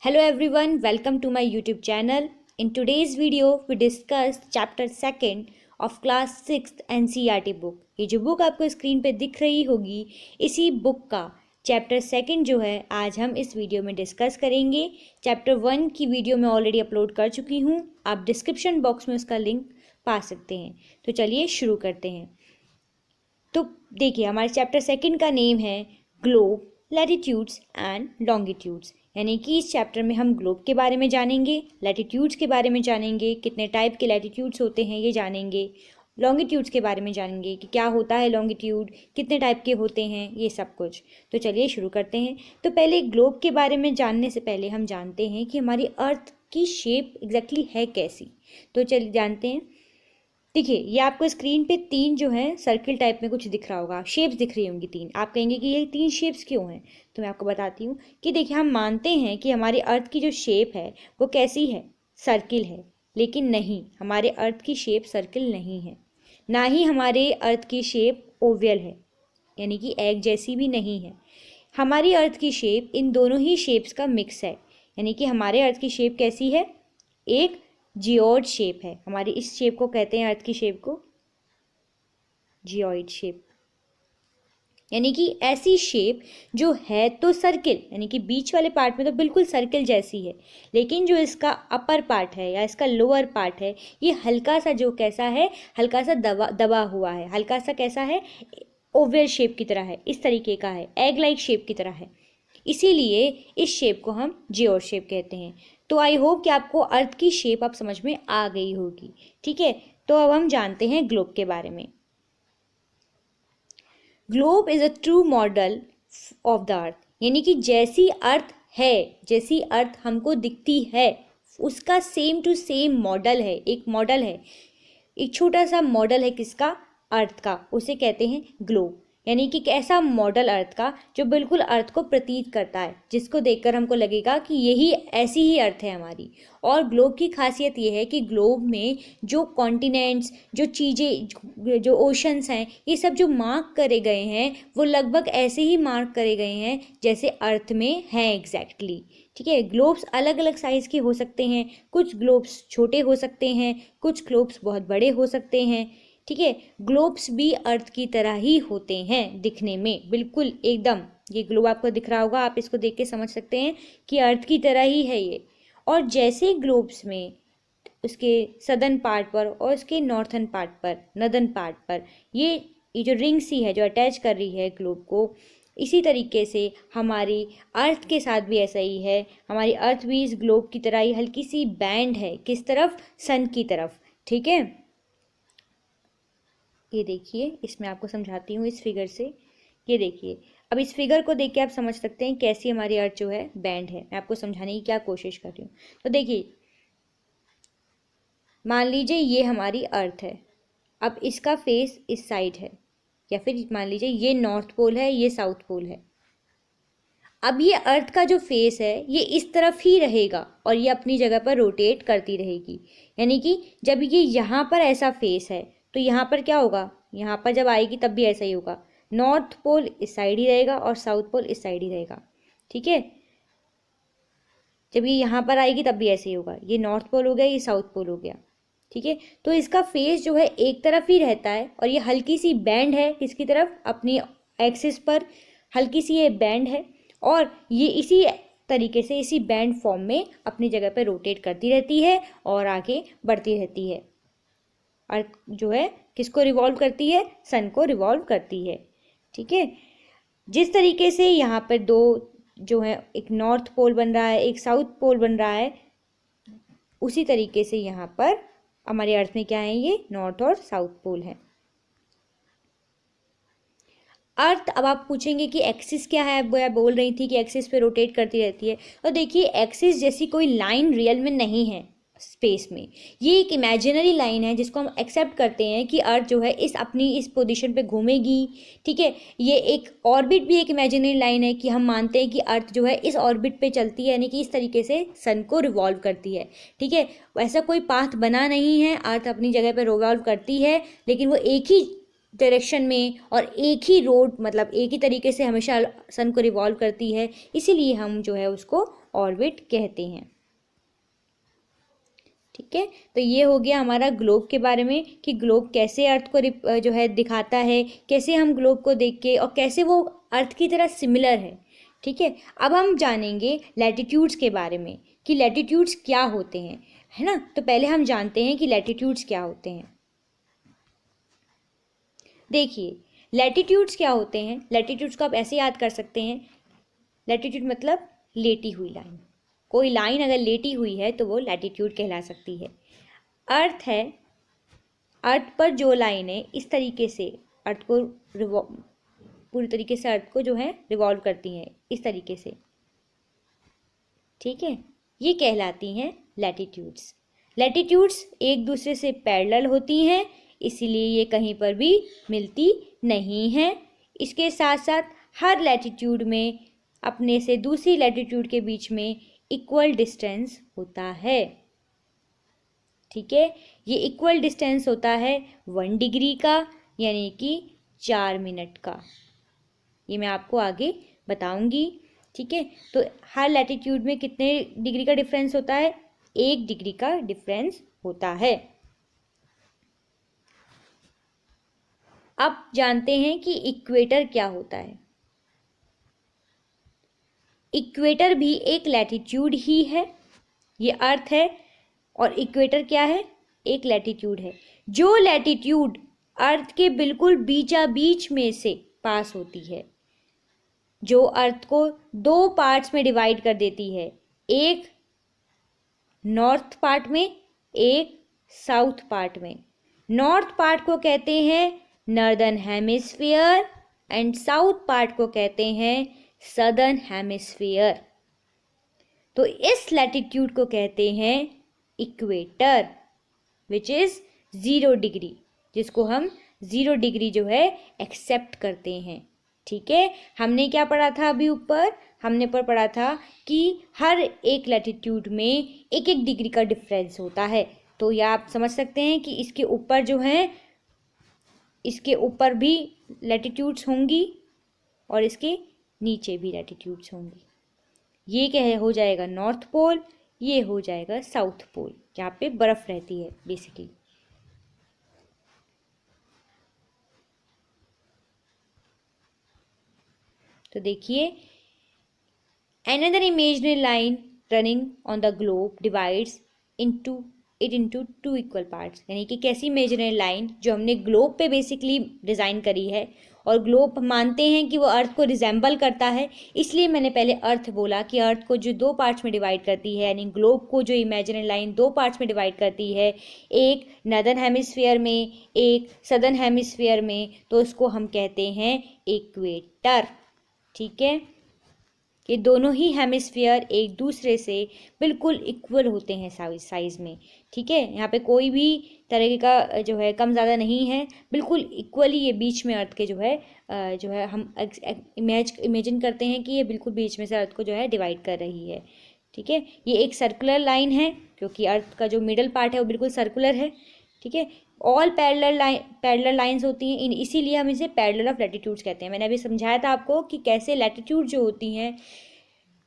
Hello everyone, welcome to my YouTube channel. In today's video, we discuss chapter 2 of class 6th NCERT book. ये जो book आपको screen पे दिख रही होगी, इसी बुक का चैप्टर 2 जो है आज हम इस वीडियो में डिस्कस करेंगे। चैप्टर 1 की वीडियो मैं ऑलरेडी अपलोड कर चुकी हूँ, आप डिस्क्रिप्शन बॉक्स में उसका लिंक पा सकते हैं। तो चलिए शुरू करते हैं। तो देखिए, हमारे चैप्टर 2 का नेम है ग्लोब, लैटिट्यूड्स एंड लॉन्गिट्यूड्स, यानी कि इस चैप्टर में हम ग्लोब के बारे में जानेंगे, लैटिट्यूड्स के बारे में जानेंगे, कितने टाइप के लैटिट्यूड्स होते हैं ये जानेंगे, लॉन्गिट्यूड्स के बारे में जानेंगे कि क्या होता है लॉन्गिट्यूड, कितने टाइप के होते हैं, ये सब कुछ। तो चलिए शुरू करते हैं। तो पहले ग्लोब के बारे में जानने से पहले हम जानते हैं कि हमारी अर्थ की शेप एग्जैक्टली है कैसी। तो चलिए जानते हैं। देखिए, ये आपको स्क्रीन पे 3 जो है सर्किल टाइप में कुछ दिख रहा होगा, शेप्स दिख रही होंगी 3। आप कहेंगे कि ये 3 शेप्स क्यों हैं, तो मैं आपको बताती हूँ कि देखिए, हम मानते हैं कि हमारी अर्थ की जो शेप है वो कैसी है, सर्किल है। लेकिन नहीं, हमारे अर्थ की शेप सर्किल नहीं है, ना ही हमारे अर्थ की शेप ओवल है, यानी कि एग जैसी भी नहीं है। हमारी अर्थ की शेप इन दोनों ही शेप्स का मिक्स है, यानी कि हमारे अर्थ की शेप कैसी है, एक जियोइड शेप है। हमारी इस शेप को कहते हैं, अर्थ की शेप को जियोइड शेप, यानी कि ऐसी शेप जो है तो सर्किल, यानी कि बीच वाले पार्ट में तो बिल्कुल सर्किल जैसी है, लेकिन जो इसका अपर पार्ट है या इसका लोअर पार्ट है ये हल्का सा जो कैसा है, हल्का सा दबा हुआ है, हल्का सा कैसा है, ओवल शेप की तरह है, इस तरीके का है, एग लाइक शेप की तरह है। इसीलिए इस शेप को हम जियोइड शेप कहते हैं। तो आई होप कि आपको अर्थ की शेप आप समझ में आ गई होगी। ठीक है, तो अब हम जानते हैं ग्लोब के बारे में। Globe is a true model of the earth, यानी कि जैसी अर्थ है, जैसी अर्थ हमको दिखती है उसका सेम टू सेम मॉडल है, एक मॉडल है, एक छोटा सा मॉडल है किसका, अर्थ का, उसे कहते हैं ग्लोब। यानी कि ऐसा मॉडल अर्थ का जो बिल्कुल अर्थ को प्रतीत करता है, जिसको देखकर हमको लगेगा कि यही ऐसी ही अर्थ है हमारी। और ग्लोब की खासियत ये है कि ग्लोब में जो कॉन्टिनेंट्स, जो चीज़ें, जो ओशंस हैं, ये सब जो मार्क करे गए हैं वो लगभग ऐसे ही मार्क करे गए हैं जैसे अर्थ में हैं एग्जैक्टली। ठीक है, ग्लोब्स अलग अलग साइज़ के हो सकते हैं, कुछ ग्लोब्स छोटे हो सकते हैं, कुछ ग्लोब्स बहुत बड़े हो सकते हैं। ठीक है, ग्लोब्स भी अर्थ की तरह ही होते हैं दिखने में, बिल्कुल एकदम। ये ग्लोब आपको दिख रहा होगा, आप इसको देख के समझ सकते हैं कि अर्थ की तरह ही है ये। और जैसे ग्लोब्स में उसके सदर्न पार्ट पर और उसके नॉर्थन पार्ट पर, नदर्न पार्ट पर ये जो रिंग सी है जो अटैच कर रही है ग्लोब को, इसी तरीके से हमारी अर्थ के साथ भी ऐसा ही है। हमारी अर्थ भी इस ग्लोब की तरह ही हल्की सी बैंड है, किस तरफ, सन की तरफ। ठीक है, ये देखिए, इसमें आपको समझाती हूँ इस फिगर से। ये देखिए, अब इस फिगर को देख के आप समझ सकते हैं कैसी हमारी अर्थ जो है बैंड है। मैं आपको समझाने की क्या कोशिश कर रही हूँ। तो देखिए, मान लीजिए ये हमारी अर्थ है, अब इसका फेस इस साइड है, या फिर मान लीजिए ये नॉर्थ पोल है, ये साउथ पोल है। अब ये अर्थ का जो फेस है ये इस तरफ ही रहेगा और ये अपनी जगह पर रोटेट करती रहेगी। यानी कि जब ये यहाँ पर ऐसा फेस है तो यहाँ पर क्या होगा, यहाँ पर जब आएगी तब भी ऐसा ही होगा, नॉर्थ पोल इस साइड ही रहेगा और साउथ पोल इस साइड ही रहेगा। ठीक है, जब ये यहाँ पर आएगी तब भी ऐसे ही होगा, ये नॉर्थ पोल हो गया, ये साउथ पोल हो गया। ठीक है, तो इसका फेस जो है एक तरफ ही रहता है और ये हल्की सी बैंड है किसकी तरफ, अपनी एक्सिस पर हल्की सी ये बैंड है, और ये इसी तरीके से इसी बैंड फॉर्म में अपनी जगह पर रोटेट करती रहती है और आगे बढ़ती रहती है। अर्थ जो है किसको रिवॉल्व करती है, सन को रिवॉल्व करती है। ठीक है, जिस तरीके से यहाँ पर दो जो है, एक नॉर्थ पोल बन रहा है, एक साउथ पोल बन रहा है, उसी तरीके से यहाँ पर हमारे अर्थ में क्या है, ये नॉर्थ और साउथ पोल है। अर्थ, अब आप पूछेंगे कि एक्सिस क्या है, वो बोल रही थी कि एक्सिस पे रोटेट करती रहती है। तो देखिए, एक्सिस जैसी कोई लाइन रियल में नहीं है स्पेस में, ये एक इमेजिनरी लाइन है जिसको हम एक्सेप्ट करते हैं कि अर्थ जो है इस पोजीशन पे घूमेगी। ठीक है, ये एक ऑर्बिट भी एक इमेजिनरी लाइन है कि हम मानते हैं कि अर्थ जो है इस ऑर्बिट पे चलती है, यानी कि इस तरीके से सन को रिवॉल्व करती है। ठीक है, वैसा कोई पाथ बना नहीं है, अर्थ अपनी जगह पर रिवॉल्व करती है, लेकिन वो एक ही डायरेक्शन में और एक ही रोड, मतलब एक ही तरीके से हमेशा सन को रिवॉल्व करती है, इसीलिए हम जो है उसको ऑर्बिट कहते हैं। ठीक है, तो ये हो गया हमारा ग्लोब के बारे में कि ग्लोब कैसे अर्थ को जो है दिखाता है, कैसे हम ग्लोब को देख के और कैसे वो अर्थ की तरह सिमिलर है। ठीक है, अब हम जानेंगे लैटिट्यूड्स के बारे में कि लैटिट्यूड्स क्या होते हैं, है ना। तो पहले हम जानते हैं कि लैटिट्यूड्स क्या होते हैं। देखिए, लैटिट्यूड्स क्या होते हैं। लैटिट्यूड्स को आप ऐसे याद कर सकते हैं, लैटिट्यूड मतलब लेटी हुई लाइन। कोई लाइन अगर लेटी हुई है तो वो लैटिट्यूड कहला सकती है। अर्थ है, अर्थ पर जो लाइन है इस तरीके से अर्थ को पूरी तरीके से अर्थ को जो है रिवॉल्व करती हैं इस तरीके से। ठीक है, ये कहलाती हैं लैटिट्यूड्स। लैटिट्यूड्स एक दूसरे से पैरेलल होती हैं, इसीलिए ये कहीं पर भी मिलती नहीं हैं। इसके साथ साथ हर लैटिट्यूड में अपने से दूसरी लैटिट्यूड के बीच में इक्वल डिस्टेंस होता है। ठीक है, ये इक्वल डिस्टेंस होता है 1 डिग्री का, यानी कि 4 मिनट का। ये मैं आपको आगे बताऊंगी। ठीक है, तो हर लैटिट्यूड में कितने डिग्री का डिफरेंस होता है? 1 डिग्री का डिफरेंस होता है। अब जानते हैं कि इक्वेटर क्या होता है। इक्वेटर भी एक लैटिट्यूड ही है। ये अर्थ है और इक्वेटर क्या है? एक लैटिट्यूड है। जो लैटिट्यूड अर्थ के बिल्कुल बीचा बीच में से पास होती है, जो अर्थ को 2 पार्ट्स में डिवाइड कर देती है, एक नॉर्थ पार्ट में, एक साउथ पार्ट में। नॉर्थ पार्ट को कहते हैं northern hemisphere and south part को कहते हैं सदर्न हेमिस्फीयर। तो इस लैटिट्यूड को कहते हैं इक्वेटर, विच इज 0 डिग्री, जिसको हम 0 डिग्री जो है एक्सेप्ट करते हैं। ठीक है, हमने क्या पढ़ा था अभी ऊपर? हमने पर पढ़ा था कि हर एक लैटिट्यूड में 1-1 डिग्री का डिफरेंस होता है। तो यह आप समझ सकते हैं कि इसके ऊपर जो है, इसके ऊपर भी लैटिट्यूड्स होंगी और इसके नीचे भी लैटिट्यूड्स होंगी। ये क्या हो जाएगा? North pole. ये हो जाएगा साउथ पोल, जहाँ पे बर्फ रहती है बेसिकली। तो देखिए, another imaginary line running on the globe divides into 2 equal parts। यानी कि कैसी इमेजिनरी लाइन जो हमने ग्लोब पे बेसिकली डिज़ाइन करी है, और ग्लोब मानते हैं कि वो अर्थ को रिजेंबल करता है, इसलिए मैंने पहले अर्थ बोला कि अर्थ को जो 2 पार्ट्स में डिवाइड करती है, यानी ग्लोब को जो इमेजिनरी लाइन 2 पार्ट्स में डिवाइड करती है, एक नॉर्दर्न हेमिस्फीयर में, एक सदर्न हेमिस्फीयर में, तो उसको हम कहते हैं इक्वेटर। ठीक है, ये दोनों ही हेमिस्फीयर एक दूसरे से बिल्कुल इक्वल होते हैं साइज़ में। ठीक है, यहाँ पे कोई भी तरह का जो है कम ज़्यादा नहीं है, बिल्कुल इक्वली ये बीच में अर्थ के जो है हम इमेजिन करते हैं कि ये बिल्कुल बीच में से अर्थ को जो है डिवाइड कर रही है। ठीक है, ये एक सर्कुलर लाइन है क्योंकि अर्थ का जो मिडल पार्ट है वो बिल्कुल सर्कुलर है। ठीक है, ऑल पैरेलल लाइंस होती हैं, इसीलिए हम इसे पैरेलल ऑफ लैटिट्यूड्स कहते हैं। मैंने अभी समझाया था आपको कि कैसे लैटिट्यूड जो होती हैं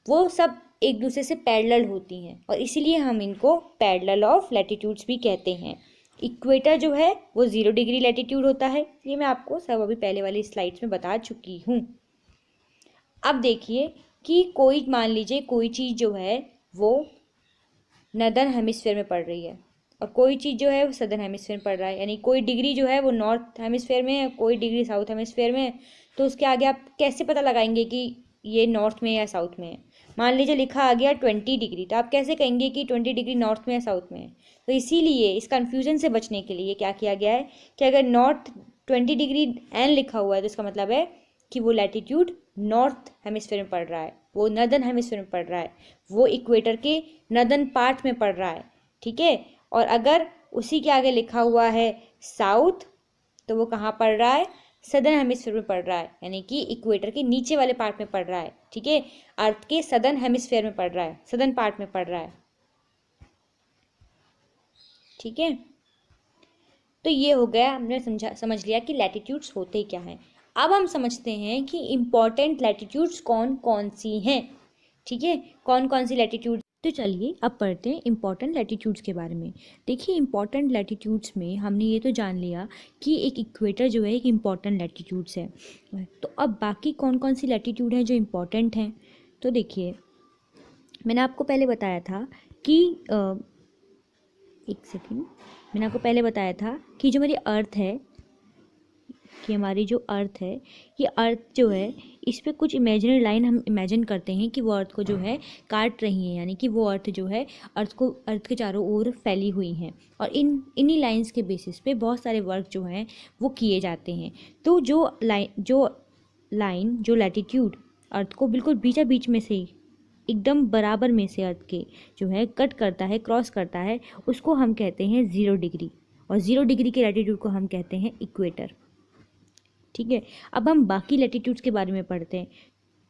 वो सब एक दूसरे से पैरेलल होती हैं, और इसीलिए हम इनको पैरेलल ऑफ लैटिट्यूड्स भी कहते हैं। इक्वेटर जो है वो 0 डिग्री लैटिट्यूड होता है, ये मैं आपको सब अभी पहले वाली स्लाइड्स में बता चुकी हूँ। अब देखिए कि कोई मान लीजिए कोई चीज़ जो है वो नॉर्दर्न हेमिस्फीयर में पड़ रही है और कोई चीज़ जो है वो सदर्न हेमिस्फीयर में पड़ रहा है, यानी कोई डिग्री जो है वो नॉर्थ हेमिस्फीयर में है, कोई डिग्री साउथ हेमिस्फीयर में है। तो उसके आगे आप कैसे पता लगाएंगे कि ये नॉर्थ में या साउथ में है? मान लीजिए लिखा आ गया 20 डिग्री, तो आप कैसे कहेंगे कि 20 डिग्री नॉर्थ में या साउथ में है? तो इसीलिए इस कन्फ्यूजन से बचने के लिए क्या किया गया है कि अगर नॉर्थ 20 डिग्री एन लिखा हुआ है तो इसका मतलब है कि वो लैटिट्यूड नॉर्थ हेमिस्फीयर में पड़ रहा है, वो नॉर्दर्न हेमिस्फीयर में पड़ रहा है, वो इक्वेटर के नॉर्दर्न पार्ट में पड़ रहा है। ठीक है, और अगर उसी के आगे लिखा हुआ है साउथ, तो वो कहाँ पड़ रहा है? सदर्न हेमिस्फीयर में पड़ रहा है, यानी कि इक्वेटर के नीचे वाले पार्ट में पड़ रहा है। ठीक है, अर्थ के सदर्न हेमिस्फीयर में पड़ रहा है, सदर्न पार्ट में पड़ रहा है। ठीक है, तो ये हो गया, हमने समझ लिया कि लैटिट्यूड्स होते क्या हैं। अब हम समझते हैं कि इम्पॉर्टेंट लैटिट्यूड्स कौन कौन सी हैं। ठीक है, कौन कौन सी लैटिट्यूड। तो चलिए अब पढ़ते हैं इम्पॉर्टेंट लैटिट्यूड्स के बारे में। देखिए इम्पॉर्टेंट लैटिट्यूड्स में हमने ये तो जान लिया कि एक इक्वेटर जो है एक इम्पॉर्टेंट लैटिट्यूड्स है। तो अब बाकी कौन कौन सी लैटिट्यूड हैं जो इम्पॉर्टेंट हैं। तो देखिए मैंने आपको पहले बताया था कि एक सेकेंड, मैंने आपको पहले बताया था कि जो हमारी अर्थ है, कि हमारी जो अर्थ है, ये अर्थ जो है इस पे कुछ इमेजिनरी लाइन हम इमेजिन करते हैं कि वो अर्थ को जो है काट रही है, यानी कि वो अर्थ जो है अर्थ के चारों ओर फैली हुई हैं, और इन्हीं लाइंस के बेसिस पे बहुत सारे वर्क जो हैं वो किए जाते हैं। तो जो लैटिट्यूड अर्थ को बिल्कुल बीचा बीच में से एकदम बराबर में से अर्थ के जो है कट करता है, क्रॉस करता है, उसको हम कहते हैं 0 डिग्री, और 0 डिग्री के लैटिट्यूड को हम कहते हैं इक्वेटर। ठीक है, अब हम बाकी लैटिट्यूड्स के बारे में पढ़ते हैं।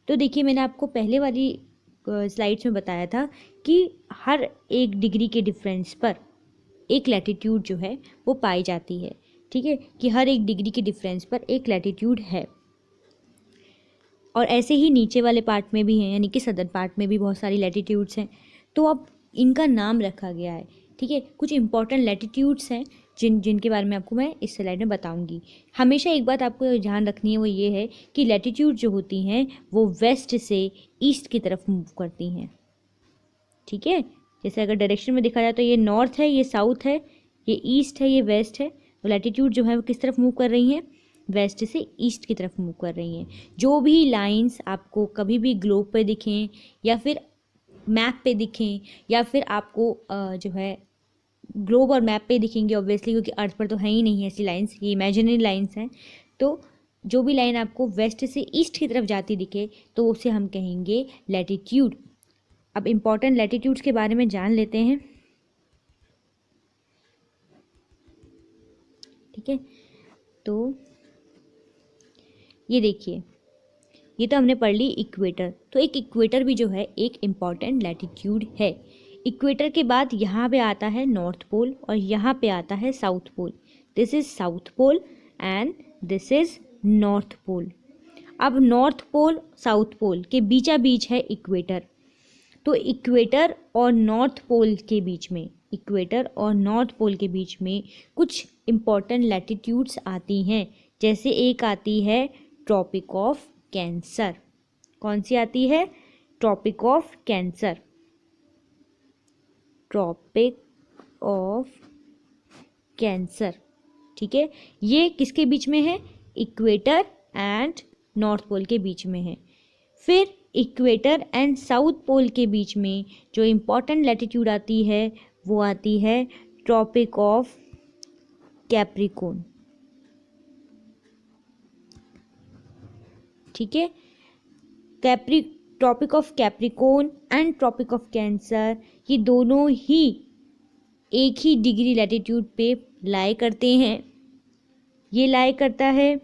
तो देखिए मैंने आपको पहले वाली स्लाइड्स में बताया था कि हर 1 डिग्री के डिफरेंस पर एक लैटिट्यूड जो है वो पाई जाती है। ठीक है, कि हर 1 डिग्री के डिफरेंस पर एक लैटिट्यूड है, और ऐसे ही नीचे वाले पार्ट में भी हैं, यानी कि सदर्न पार्ट में भी बहुत सारी लैटिट्यूड्स हैं। तो अब इनका नाम रखा गया है। ठीक है, कुछ इंपॉर्टेंट लैटिट्यूड्स हैं जिनके बारे में आपको मैं इस स्लाइड में बताऊंगी। हमेशा एक बात आपको ध्यान रखनी है, वो ये है कि लैटिट्यूड जो होती हैं वो वेस्ट से ईस्ट की तरफ मूव करती हैं। ठीक है, जैसे अगर डायरेक्शन में देखा जाए तो ये नॉर्थ है, ये साउथ है, ये ईस्ट है, ये वेस्ट है। तो लैटिट्यूड जो है वो किस तरफ मूव कर रही हैं, वेस्ट से ईस्ट की तरफ मूव कर रही हैं। जो भी लाइंस आपको कभी भी ग्लोब पे दिखें या फिर मैप पे दिखें, या फिर आपको जो है ग्लोब और मैप पे दिखेंगे ऑब्वियसली, क्योंकि अर्थ पर तो है ही नहीं ऐसी लाइंस, ये इमेजिनरी लाइंस हैं। तो जो भी लाइन आपको वेस्ट से ईस्ट की तरफ जाती दिखे तो उसे हम कहेंगे लैटिट्यूड। अब इम्पॉर्टेंट लैटिट्यूड्स के बारे में जान लेते हैं। ठीक है, तो ये देखिए, ये तो हमने पढ़ ली इक्वेटर। तो एक इक्वेटर भी जो है एक इम्पॉर्टेंट लैटिट्यूड है। इक्वेटर के बाद यहाँ पे आता है नॉर्थ पोल, और यहाँ पे आता है south pole. This is south pole and this is north pole. अब नॉर्थ पोल साउथ पोल के बीचा बीच है इक्वेटर। तो इक्वेटर और नॉर्थ पोल के बीच में, इक्वेटर और नॉर्थ पोल के बीच में कुछ इम्पॉर्टेंट लैटिट्यूड्स आती हैं। जैसे एक आती है ट्रॉपिक ऑफ कैंसर। कौन सी आती है, tropic of Cancer. Tropic of Cancer. ठीक है, ये किसके बीच में है, इक्वेटर एंड नॉर्थ पोल के बीच में है। फिर इक्वेटर एंड साउथ पोल के बीच में जो इम्पॉर्टेंट लैटिट्यूड आती है वो आती है ट्रॉपिक ऑफ कैप्रिकॉर्न। ठीक है, tropic of Capricorn and tropic of Cancer, ये दोनों ही एक ही डिग्री लैटिट्यूड पे लाई करते हैं। ये लाई करता है,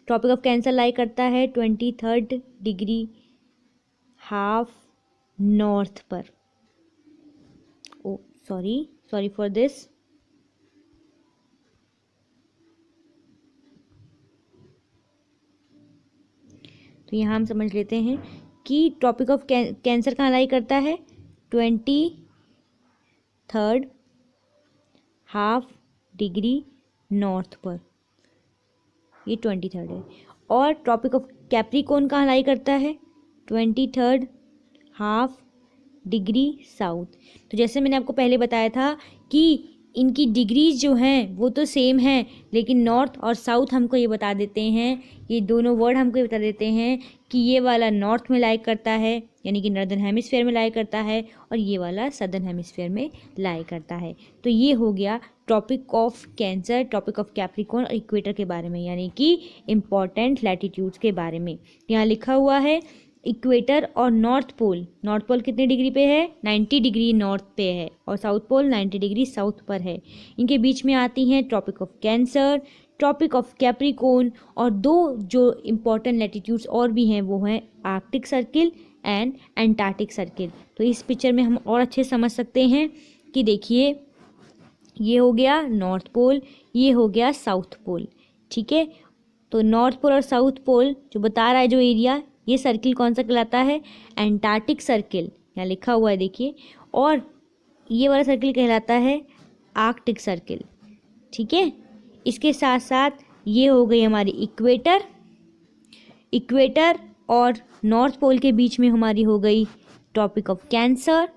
ट्रॉपिक ऑफ कैंसर लाई करता है 23rd डिग्री हाफ नॉर्थ पर। ओ सॉरी फॉर दिस। तो यहाँ हम समझ लेते हैं कि ट्रॉपिक ऑफ कैंसर कहाँ लाई करता है, 23rd हाफ डिग्री नॉर्थ पर, ये 23rd है। और ट्रॉपिक ऑफ कैप्रिकॉर्न कहाँ लाई करता है, 23rd हाफ डिग्री साउथ। तो जैसे मैंने आपको पहले बताया था कि इनकी डिग्रीज जो हैं वो तो सेम हैं, लेकिन नॉर्थ और साउथ हमको ये बता देते हैं, ये दोनों वर्ड हमको ये बता देते हैं कि ये वाला नॉर्थ में लाई करता है, यानी कि नॉर्दर्न हेमिस्फीयर में लाई करता है, और ये वाला सदर्न हेमिस्फीयर में लाई करता है। तो ये हो गया tropic of Cancer, tropic of Capricorn और इक्वेटर के बारे में, यानी कि इम्पॉर्टेंट लैटिट्यूड्स के बारे में। यहाँ लिखा हुआ है इक्वेटर और नॉर्थ पोल कितने डिग्री पे है, 90 डिग्री नॉर्थ पे है, और साउथ पोल 90 डिग्री साउथ पर है। इनके बीच में आती हैं tropic of Cancer, tropic of Capricorn, और दो जो इम्पॉर्टेंट लैटिट्यूड्स और भी हैं वो हैं Arctic circle and Antarctic circle. तो इस पिक्चर में हम और अच्छे समझ सकते हैं कि देखिए ये हो गया नॉर्थ पोल, ये हो गया साउथ पोल। ठीक है, तो नॉर्थ पोल और साउथ पोल जो बता रहा है जो एरिया, ये सर्किल कौन सा कहलाता है? एंटार्क्टिक सर्किल, यहाँ लिखा हुआ है देखिए। और ये वाला सर्किल कहलाता है आर्कटिक सर्किल। ठीक है, इसके साथ साथ ये हो गई हमारी इक्वेटर। इक्वेटर और नॉर्थ पोल के बीच में हमारी हो गई ट्रॉपिक ऑफ कैंसर,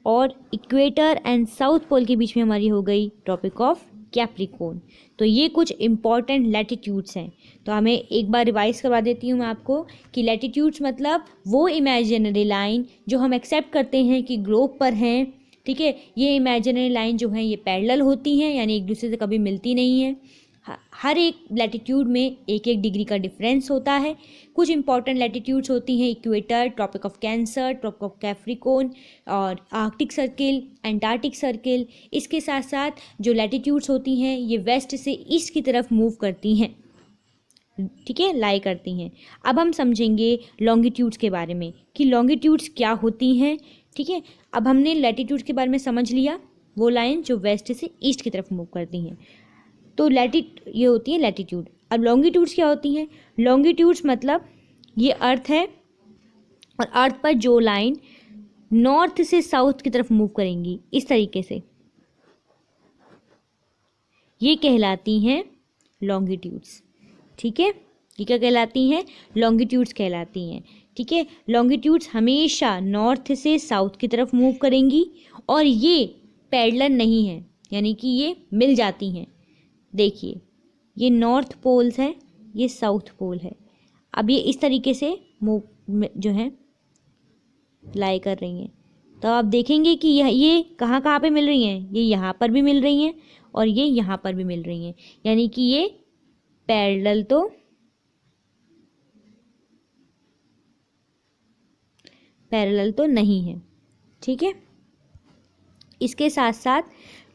और इक्वेटर एंड साउथ पोल के बीच में हमारी हो गई ट्रॉपिक ऑफ कैप्रिकॉर्न। तो ये कुछ इंपॉर्टेंट लैटिट्यूड्स हैं। तो हमें एक बार रिवाइज करवा देती हूँ मैं आपको कि लैटिट्यूड्स मतलब वो इमेजिनरी लाइन जो हम एक्सेप्ट करते हैं कि ग्लोब पर हैं। ठीक है, ये इमेजिनरी लाइन जो हैं ये पैरेलल होती हैं, यानी एक दूसरे से कभी मिलती नहीं है। हर एक लैटिट्यूड में एक एक डिग्री का डिफरेंस होता है। कुछ इंपॉर्टेंट लैटिट्यूड्स होती हैं equator, tropic of Cancer, tropic of Capricorn और आर्कटिक सर्किल, एंटार्क्टिक सर्किल। इसके साथ साथ जो लैटिट्यूड्स होती हैं ये वेस्ट से ईस्ट की तरफ मूव करती हैं। ठीक है, लाई करती हैं। अब हम समझेंगे लॉन्गिट्यूड्स के बारे में कि लॉन्गिट्यूड्स क्या होती हैं। ठीक है, अब हमने लैटिट्यूड्स के बारे में समझ लिया, वो लाइन जो वेस्ट से ईस्ट की तरफ मूव करती हैं। तो ये होती है लैटिट्यूड। अब लॉन्गिट्यूड्स क्या होती हैं? लॉन्गिट्यूड्स मतलब ये अर्थ है और अर्थ पर जो लाइन नॉर्थ से साउथ की तरफ मूव करेंगी इस तरीके से, ये कहलाती हैं लॉन्गिट्यूड्स। ठीक है, ये क्या कहलाती हैं? लॉन्गिट्यूड्स कहलाती हैं। ठीक है, लॉन्गिट्यूड्स हमेशा नॉर्थ से साउथ की तरफ मूव करेंगी और ये पैरेलल नहीं है, यानी कि ये मिल जाती हैं। देखिए, ये नॉर्थ पोल्स है, ये साउथ पोल है। अब ये इस तरीके से मूव जो है लाई कर रही हैं। तो आप देखेंगे कि ये कहाँ कहाँ पे मिल रही हैं? ये यहाँ पर भी मिल रही हैं और ये यहाँ पर भी मिल रही हैं, यानी कि ये पैरेलल तो नहीं है। ठीक है, इसके साथ साथ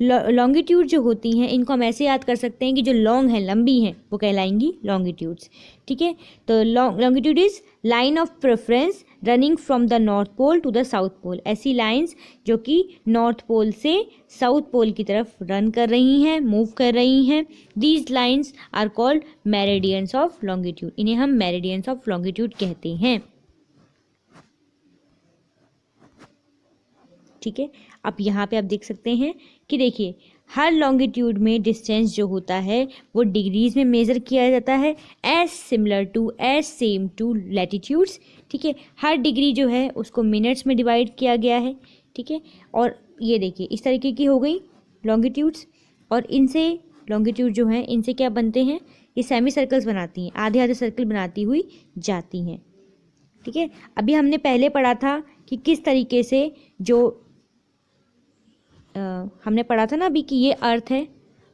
लॉन्गिट्यूड जो होती हैं इनको हम ऐसे याद कर सकते हैं कि जो लॉन्ग है, लंबी हैं, वो कहलाएंगी लॉन्गिट्यूड्स। ठीक है, तो longitude is line of preference running from the north pole to the south pole. ऐसी लाइंस जो कि नॉर्थ पोल से साउथ पोल की तरफ रन कर रही हैं, मूव कर रही हैं। These lines are called meridians of longitude. इन्हें हम मेरिडियंस ऑफ लॉन्गिट्यूड कहते हैं। ठीक है, अब यहाँ पे आप देख सकते हैं कि देखिए हर लॉन्गिट्यूड में डिस्टेंस जो होता है वो डिग्रीज में मेज़र किया जाता है, एज सेम टू लैटिट्यूड्स। ठीक है, हर डिग्री जो है उसको मिनट्स में डिवाइड किया गया है। ठीक है, और ये देखिए इस तरीके की हो गई लॉन्गिट्यूड्स, और इनसे लॉन्गिट्यूड जो है इनसे क्या बनते हैं? ये सेमी सर्कल्स बनाती हैं, आधे आधे सर्कल बनाती हुई जाती हैं। ठीक है, अभी हमने पहले पढ़ा था कि किस तरीके से जो हमने पढ़ा था ना अभी कि ये अर्थ है,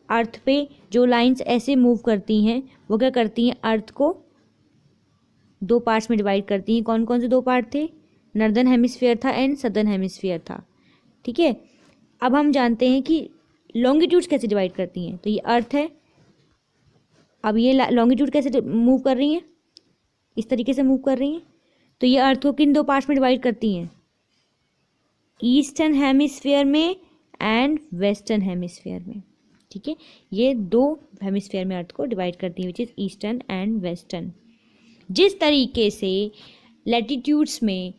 अर्थ पे जो लाइंस ऐसे मूव करती हैं वो क्या करती हैं? अर्थ को दो पार्ट्स में डिवाइड करती हैं। कौन कौन से दो पार्ट थे? नॉर्दर्न हेमिस्फीयर था एंड सदर्न हेमिस्फीयर था। ठीक है, अब हम जानते हैं कि लॉन्गिट्यूड्स कैसे डिवाइड करती हैं। तो ये अर्थ है, अब ये लॉन्गिट्यूड कैसे मूव कर रही हैं? इस तरीके से मूव कर रही हैं। तो ये अर्थ को किन दो पार्ट्स में डिवाइड करती हैं? ईस्टर्न हेमिस्फीयर में एंड वेस्टर्न हेमिस्फीयर में। ठीक है, ये दो हेमिस्फीयर में अर्थ को डिवाइड करती है, which is eastern and western. जिस तरीके से लैटिट्यूड्स में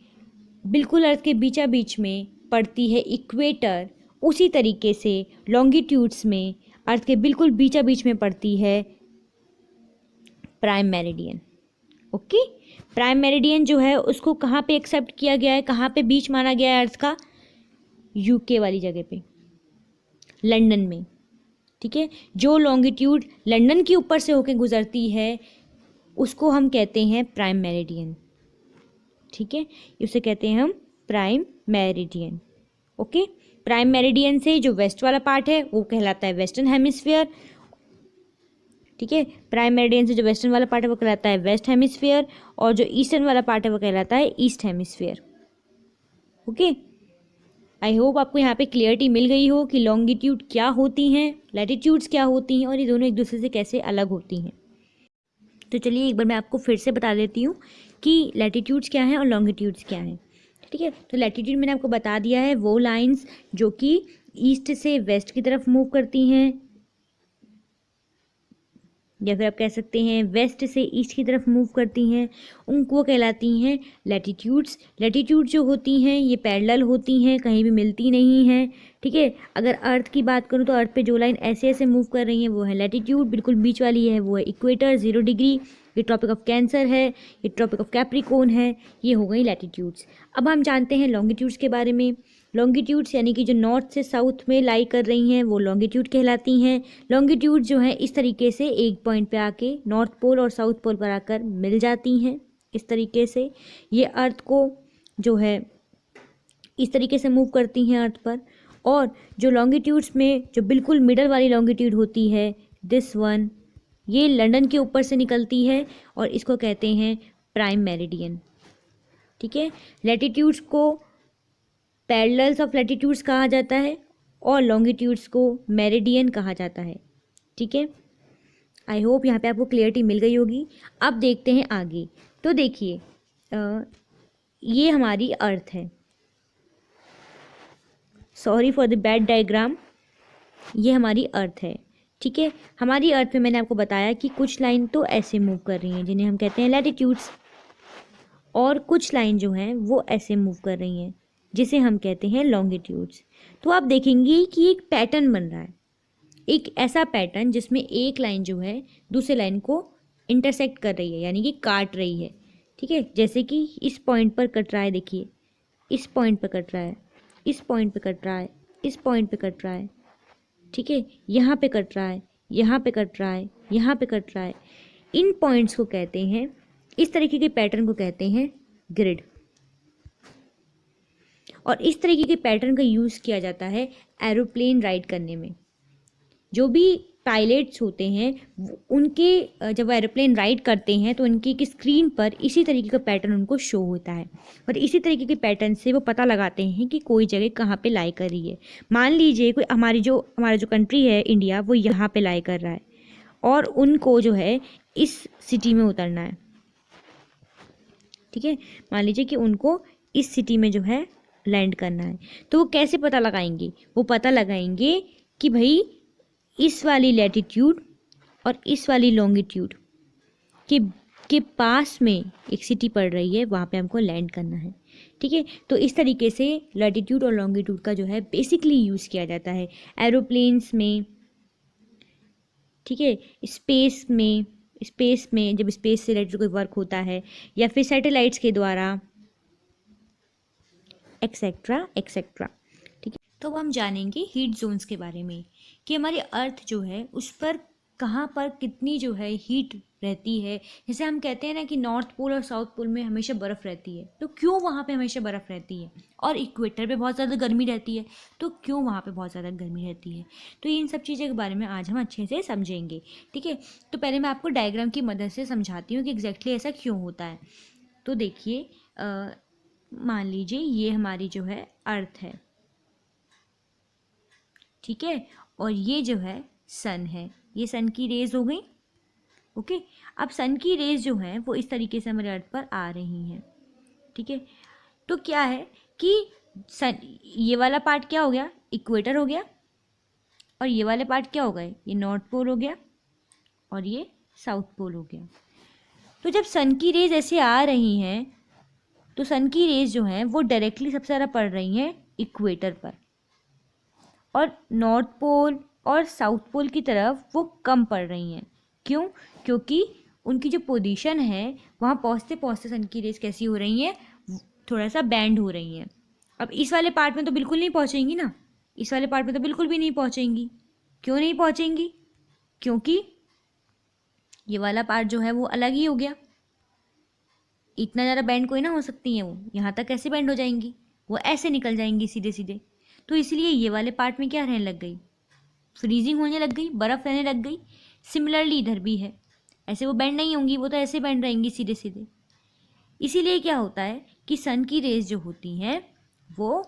बिल्कुल अर्थ के बीचा बीच में पड़ती है इक्वेटर, उसी तरीके से लॉन्गिट्यूड्स में अर्थ के बिल्कुल बीचा बीच में पड़ती है prime meridian. Okay, prime meridian जो है उसको कहाँ पे एक्सेप्ट किया गया है, कहाँ पे बीच माना गया है अर्थ का? यूके वाली जगह पे, लंदन में। ठीक है, जो लॉन्गिट्यूड लंदन के ऊपर से होकर गुजरती है उसको हम कहते हैं प्राइम मेरिडियन। ठीक है, उसे कहते हैं हम prime meridian. Okay, prime meridian से जो वेस्ट वाला पार्ट है वो कहलाता है वेस्टर्न हेमिस्फीयर। ठीक है, प्राइम मेरिडियन से जो वेस्टर्न वाला पार्ट है वो कहलाता है वेस्ट हेमिस्फीयर, और जो ईस्टर्न वाला पार्ट है वो कहलाता है east hemisphere. Okay, I hope आपको यहाँ पे क्लियरिटी मिल गई हो कि लॉन्गिट्यूड क्या होती हैं, लैटिट्यूड्स क्या होती हैं और ये दोनों एक दूसरे से कैसे अलग होती हैं। तो चलिए एक बार मैं आपको फिर से बता देती हूँ कि लैटिट्यूड्स क्या हैं और लॉन्गिट्यूड्स क्या हैं। ठीक है, तो लैटिट्यूड मैंने आपको बता दिया है, वो लाइंस जो कि ईस्ट से वेस्ट की तरफ मूव करती हैं, या फिर आप कह सकते हैं वेस्ट से ईस्ट की तरफ मूव करती हैं, उनको कहलाती हैं लैटिट्यूड्स। लैटिट्यूड जो होती हैं ये पैरेलल होती हैं, कहीं भी मिलती नहीं हैं, ठीक है। अगर अर्थ की बात करूँ तो अर्थ पे जो लाइन ऐसे ऐसे मूव कर रही हैं वो है लैटिट्यूड, बिल्कुल बीच वाली है वो है इक्वेटर 0 डिग्री, ये ट्रॉपिक ऑफ कैंसर है, ये ट्रॉपिक ऑफ कैप्रिकॉर्न है, ये हो गई लैटिट्यूड्स। अब हम जानते हैं लॉन्गिट्यूड्स के बारे में। लॉन्गिट्यूड्स यानी कि जो नॉर्थ से साउथ में लाई कर रही हैं वो लॉन्गिट्यूड कहलाती हैं। लॉन्गिट्यूड जो है इस तरीके से एक पॉइंट पे आके नॉर्थ पोल और साउथ पोल पर आकर मिल जाती हैं। इस तरीके से ये अर्थ को जो है इस तरीके से मूव करती हैं अर्थ पर। और जो लॉन्गिट्यूड्स में जो बिल्कुल मिडल वाली लॉन्गिट्यूड होती है दिस वन, ये लंदन के ऊपर से निकलती है और इसको कहते हैं प्राइम मेरिडियन, ठीक है। लैटिट्यूड्स को पैरेलल्स ऑफ लैटिट्यूड्स कहा जाता है और लॉन्गिट्यूड्स को मेरिडियन कहा जाता है, ठीक है। आई होप यहाँ पे आपको क्लियरिटी मिल गई होगी। अब देखते हैं आगे। तो देखिए ये हमारी अर्थ है, sorry for the bad diagram, ये हमारी अर्थ है, ठीक है। हमारी अर्थ में मैंने आपको बताया कि कुछ लाइन तो ऐसे मूव कर रही हैं जिन्हें हम कहते हैं लैटिट्यूड्स, और कुछ लाइन जो हैं वो ऐसे मूव कर रही हैं जिसे हम कहते हैं लॉन्गिट्यूड्स। तो आप देखेंगे कि एक पैटर्न बन रहा है, एक ऐसा पैटर्न जिसमें एक लाइन जो है दूसरे लाइन को इंटरसेक्ट कर रही है, यानी कि काट रही है, ठीक है। जैसे कि इस पॉइंट पर कट रहा है, देखिए इस पॉइंट पर कट रहा है, इस पॉइंट पर कट रहा है, इस पॉइंट पर कट रहा है, ठीक है। यहाँ पे कट रहा है, यहाँ पे कट रहा है, यहाँ पे कट रहा है। इन पॉइंट्स को कहते हैं, इस तरीके के पैटर्न को कहते हैं ग्रिड। और इस तरीके के पैटर्न का यूज़ किया जाता है एरोप्लेन राइड करने में। जो भी पायलट्स होते हैं उनके जब एरोप्लेन राइड करते हैं तो उनकी एक स्क्रीन पर इसी तरीके का पैटर्न उनको शो होता है, और इसी तरीके के पैटर्न से वो पता लगाते हैं कि कोई जगह कहाँ पे लाई कर रही है। मान लीजिए कोई हमारा जो कंट्री है इंडिया, वो यहाँ पे लाई कर रहा है और उनको जो है इस सिटी में उतरना है, ठीक है। मान लीजिए कि उनको इस सिटी में जो है लैंड करना है, तो वो कैसे पता लगाएंगे? वो पता लगाएंगे कि भाई इस वाली लैटिट्यूड और इस वाली लॉन्गिट्यूड के पास में एक सिटी पड़ रही है, वहाँ पे हमको लैंड करना है, ठीक है। तो इस तरीके से लैटिट्यूड और लॉन्गिट्यूड का जो है बेसिकली यूज़ किया जाता है एरोप्लेन्स में, ठीक है। स्पेस में जब स्पेस से रिलेटेड कोई वर्क होता है, या फिर सैटेलाइट्स के द्वारा, एक्सेट्रा एक्सेट्रा, ठीक है। तो अब हम जानेंगे हीट जोन्स के बारे में कि हमारी अर्थ जो है उस पर कहाँ पर कितनी जो है हीट रहती है। जैसे हम कहते हैं ना कि नॉर्थ पोल और साउथ पोल में हमेशा बर्फ़ रहती है, तो क्यों वहाँ पे हमेशा बर्फ़ रहती है? और इक्वेटर पे बहुत ज़्यादा गर्मी रहती है, तो क्यों वहाँ पे बहुत ज़्यादा गर्मी रहती है? तो इन सब चीज़ों के बारे में आज हम अच्छे से समझेंगे, ठीक है। तो पहले मैं आपको डायग्राम की मदद से समझाती हूँ कि एग्जैक्टली ऐसा क्यों होता है। तो देखिए मान लीजिए ये हमारी जो है अर्थ है, ठीक है, और ये जो है सन है, ये सन की रेज हो गई, ओके। अब सन की रेज जो है वो इस तरीके से हमारे अर्थ पर आ रही हैं, ठीक है। तो क्या है कि सन, ये वाला पार्ट क्या हो गया? इक्वेटर हो गया, और ये वाले पार्ट क्या हो गए? ये नॉर्थ पोल हो गया और ये साउथ पोल हो गया। तो जब सन की रेज ऐसे आ रही हैं तो सन की रेज जो हैं वो डायरेक्टली सबसे ज़्यादा पड़ रही हैं इक्वेटर पर, और नॉर्थ पोल और साउथ पोल की तरफ वो कम पड़ रही हैं। क्यों? क्योंकि उनकी जो पोजीशन है वहाँ पहुँचते पहुँचते सन की रेज कैसी हो रही हैं? थोड़ा सा बैंड हो रही हैं। अब इस वाले पार्ट में तो बिल्कुल नहीं पहुँचेंगी ना, इस वाले पार्ट में तो बिल्कुल भी नहीं पहुँचेंगी। क्यों नहीं पहुँचेंगी? क्योंकि ये वाला पार्ट जो है वो अलग ही हो गया, इतना ज़्यादा बैंड कोई ना हो सकती हैं, वो यहाँ तक कैसे बैंड हो जाएंगी? वो ऐसे निकल जाएंगी सीधे सीधे। तो इसलिए ये वाले पार्ट में क्या रहने लग गई? फ्रीजिंग होने लग गई, बर्फ़ रहने लग गई। सिमिलरली इधर भी है, ऐसे वो बैंड नहीं होंगी, वो तो ऐसे बैंड रहेंगी सीधे सीधे। इसीलिए क्या होता है कि सन की रेज जो होती हैं वो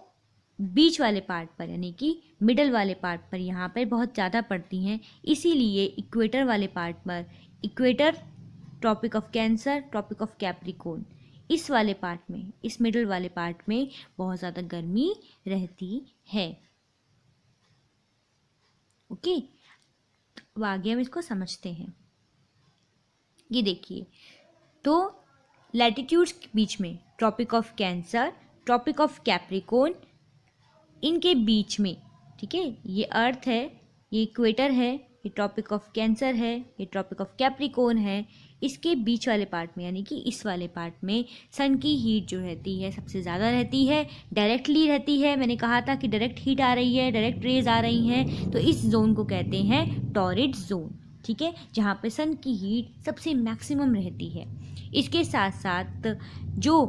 बीच वाले पार्ट पर, यानी कि मिडल वाले पार्ट पर यहाँ पर बहुत ज़्यादा पड़ती हैं। इसीलिए इक्वेटर वाले पार्ट पर, equator, tropic of Cancer, tropic of Capricorn, इस वाले पार्ट में, इस मिडल वाले पार्ट में बहुत ज़्यादा गर्मी रहती है, ओके। अब आगे हम इसको समझते हैं। ये देखिए, तो लैटिट्यूड्स के बीच में tropic of Cancer, tropic of Capricorn, इनके बीच में, ठीक है, ये अर्थ है, ये इक्वेटर है, ये ट्रॉपिक ऑफ कैंसर है, ये ट्रॉपिक ऑफ कैप्रिकॉर्न है, इसके बीच वाले पार्ट में यानी कि इस वाले पार्ट में सन की हीट जो रहती है सबसे ज़्यादा रहती है, डायरेक्टली रहती है। मैंने कहा था कि डायरेक्ट हीट आ रही है, डायरेक्ट रेज आ रही हैं, तो इस जोन को कहते हैं टॉरिड जोन, ठीक है, जहाँ पे सन की हीट सबसे मैक्सिमम रहती है। इसके साथ साथ जो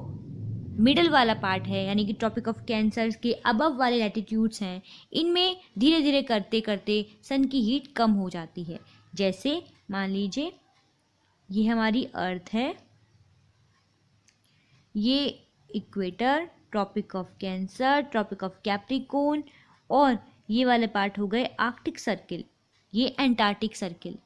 मिडल वाला पार्ट है यानी कि ट्रॉपिक ऑफ कैंसर के अबव वाले लैटिट्यूड्स हैं, इनमें धीरे धीरे करते करते सन की हीट कम हो जाती है। जैसे मान लीजिए ये हमारी अर्थ है, ये equator, tropic of Cancer, tropic of Capricorn, और ये वाले पार्ट हो गए आर्कटिक सर्किल, ये एंटार्क्टिक सर्किल।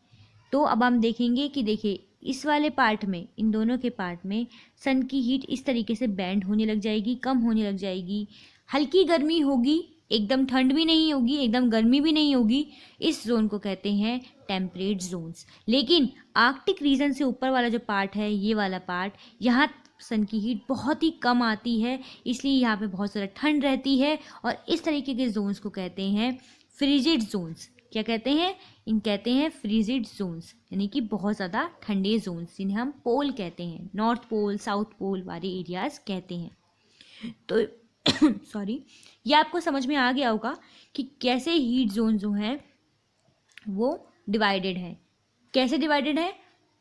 तो अब हम देखेंगे कि देखिए इस वाले पार्ट में, इन दोनों के पार्ट में सन की हीट इस तरीके से बैंड होने लग जाएगी, कम होने लग जाएगी, हल्की गर्मी होगी, एकदम ठंड भी नहीं होगी, एकदम गर्मी भी नहीं होगी। इस जोन को कहते हैं टेम्परेट जोन्स। लेकिन आर्कटिक रीजन से ऊपर वाला जो पार्ट है, ये वाला पार्ट, यहाँ सन की हीट बहुत ही कम आती है, इसलिए यहाँ पे बहुत ज़्यादा ठंड रहती है, और इस तरीके के जोन्स को कहते हैं फ्रिजिड जोन्स। क्या कहते हैं? इन कहते हैं फ्रीजिड जोन्स, यानी कि बहुत ज़्यादा ठंडे जोन्स, जिन्हें हम पोल कहते हैं, नॉर्थ पोल, साउथ पोल वाले एरियाज कहते हैं। तो सॉरी, ये आपको समझ में आ गया होगा कि कैसे हीट जोन जो हैं वो डिवाइडेड है। कैसे डिवाइडेड है?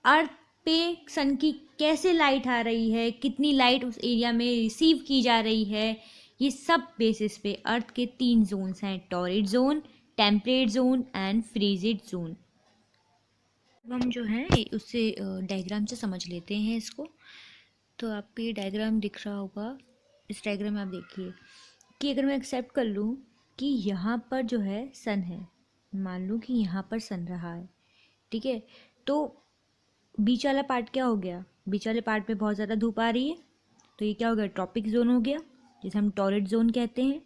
अर्थ पे सन की कैसे लाइट आ रही है, कितनी लाइट उस एरिया में रिसीव की जा रही है, ये सब बेसिस पे अर्थ के 3 जोन्स हैं, torrid zone, temperate zone and frigid zone. हम जो है उससे डायग्राम से समझ लेते हैं इसको। तो आपको ये डायग्राम दिख रहा होगा, इस डायग्राम में आप देखिए कि अगर मैं एक्सेप्ट कर लूँ कि यहाँ पर जो है सन है, मान लूँ कि यहाँ पर सन रहा है, ठीक है, तो बीच वाला पार्ट क्या हो गया? बीच वाले पार्ट पे बहुत ज़्यादा धूप आ रही है, तो ये क्या हो गया? ट्रॉपिक जोन हो गया, जिसे हम टॉरिड जोन कहते हैं।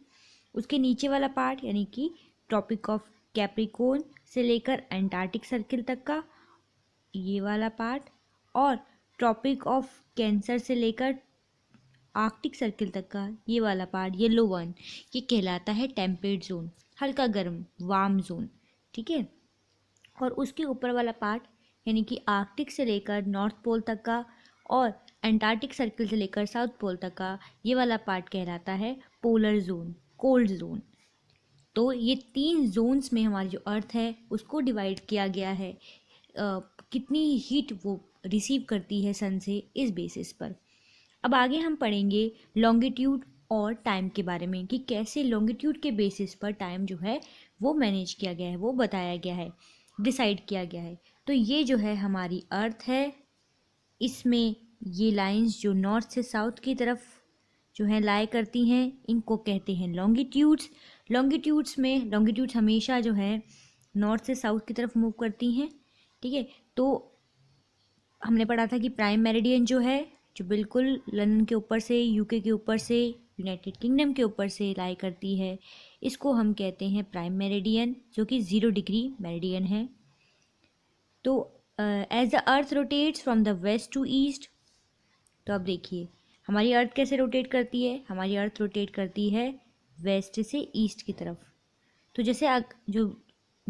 उसके नीचे वाला पार्ट यानी कि ट्रॉपिक ऑफ कैप्रिकॉर्न से लेकर एंटार्क्टिक सर्किल तक का ये वाला पार्ट, और ट्रॉपिक ऑफ कैंसर से लेकर आर्कटिक सर्किल तक का ये वाला पार्ट, येलो वन, ये कहलाता है टेम्परेट जोन, हल्का गर्म, वार्म जोन, ठीक है। और उसके ऊपर वाला पार्ट यानी कि आर्कटिक से लेकर नॉर्थ पोल तक का और एंटार्क्टिक सर्किल से लेकर साउथ पोल तक का ये वाला पार्ट कहलाता है पोलर जोन, कोल्ड जोन। तो ये 3 जोन्स में हमारी जो अर्थ है उसको डिवाइड किया गया है, कितनी हीट वो रिसीव करती है सन से, इस बेसिस पर। अब आगे हम पढ़ेंगे लॉन्गिट्यूड और टाइम के बारे में कि कैसे लॉन्गिट्यूड के बेसिस पर टाइम जो है वो मैनेज किया गया है, वो बताया गया है, डिसाइड किया गया है। तो ये जो है हमारी अर्थ है, इसमें ये लाइंस जो नॉर्थ से साउथ की तरफ जो है लाई करती हैं, इनको कहते हैं लॉन्गिट्यूड्स। लॉन्गिट्यूड्स हमेशा जो है नॉर्थ से साउथ की तरफ मूव करती हैं, ठीक है। तो हमने पढ़ा था कि प्राइम मेरिडियन जो है, जो बिल्कुल लंदन के ऊपर से, यूके के ऊपर से, यूनाइटेड किंगडम के ऊपर से लाई करती है, इसको हम कहते हैं प्राइम मेरिडियन, जो कि 0 डिग्री मेरिडियन है। तो as the earth rotates from the west to east, तो अब देखिए हमारी अर्थ कैसे रोटेट करती है। हमारी अर्थ रोटेट करती है वेस्ट से ईस्ट की तरफ। तो जैसे जो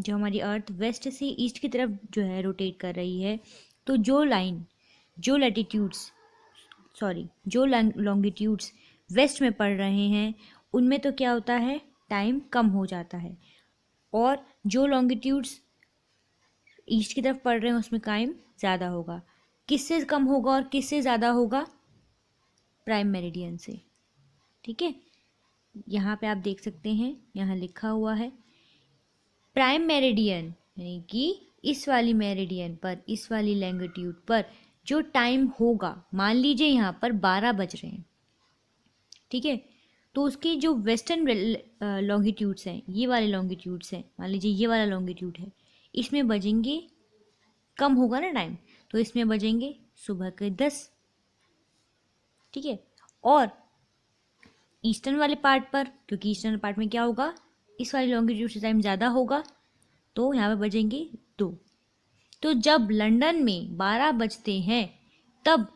हमारी अर्थ वेस्ट से ईस्ट की तरफ जो है रोटेट कर रही है, तो जो लॉन्गिट्यूड्स वेस्ट में पड़ रहे हैं उनमें तो क्या होता है, टाइम कम हो जाता है, और जो लॉन्गिट्यूड्स ईस्ट की तरफ पड़ रहे हैं उसमें टाइम ज़्यादा होगा। किससे कम होगा और किससे ज़्यादा होगा? प्राइम मेरिडियन से, ठीक है। यहाँ पे आप देख सकते हैं, यहाँ लिखा हुआ है प्राइम मेरिडियन, यानी कि इस वाली मेरिडियन पर, इस वाली लॉन्गिट्यूड पर जो टाइम होगा, मान लीजिए यहाँ पर 12 बज रहे हैं, ठीक है, तो उसके जो वेस्टर्न लॉन्गिट्यूड्स हैं, ये वाले लॉन्गिट्यूड्स हैं, मान लीजिए ये वाला लॉन्गिट्यूड है, इसमें बजेंगे, कम होगा ना टाइम, तो इसमें बजेंगे सुबह के 10, ठीक है। और ईस्टर्न वाले पार्ट पर, क्योंकि ईस्टर्न पार्ट में क्या होगा, इस वाले लॉन्गिट्यूड से टाइम ज़्यादा होगा, तो यहाँ पे बजेंगे 2। तो जब लंदन में 12 बजते हैं तब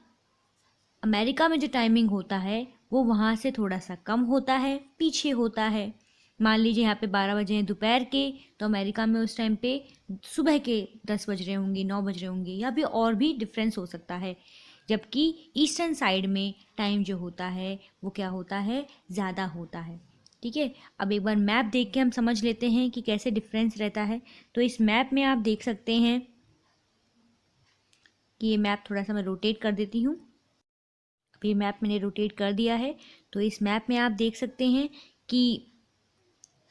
अमेरिका में जो टाइमिंग होता है वो वहाँ से थोड़ा सा कम होता है, पीछे होता है। मान लीजिए यहाँ पे 12 बजे हैं दोपहर के, तो अमेरिका में उस टाइम पे सुबह के 10 बज रहे होंगे, 9 बज रहे होंगे, या भी और भी डिफरेंस हो सकता है। जबकि ईस्टर्न साइड में टाइम जो होता है वो क्या होता है, ज़्यादा होता है। ठीक है, अब एक बार मैप देख के हम समझ लेते हैं कि कैसे डिफरेंस रहता है। तो इस मैप में आप देख सकते हैं कि ये मैप थोड़ा सा मैं रोटेट कर देती हूँ। अभी मैप मैंने रोटेट कर दिया है। तो इस मैप में आप देख सकते हैं कि